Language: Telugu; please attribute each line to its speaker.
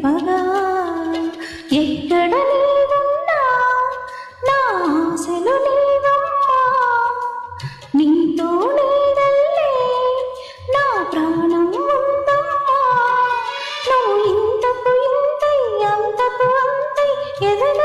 Speaker 1: నింపగా ఎక్కడ నీవున్నా నా ఆశలు నీవమ్మా నీతో నీడల్లే నా ప్రాణం ఉందమ్మా నువ్వు ఇంతకు ఇంతై అంతకు అంతై ఎదల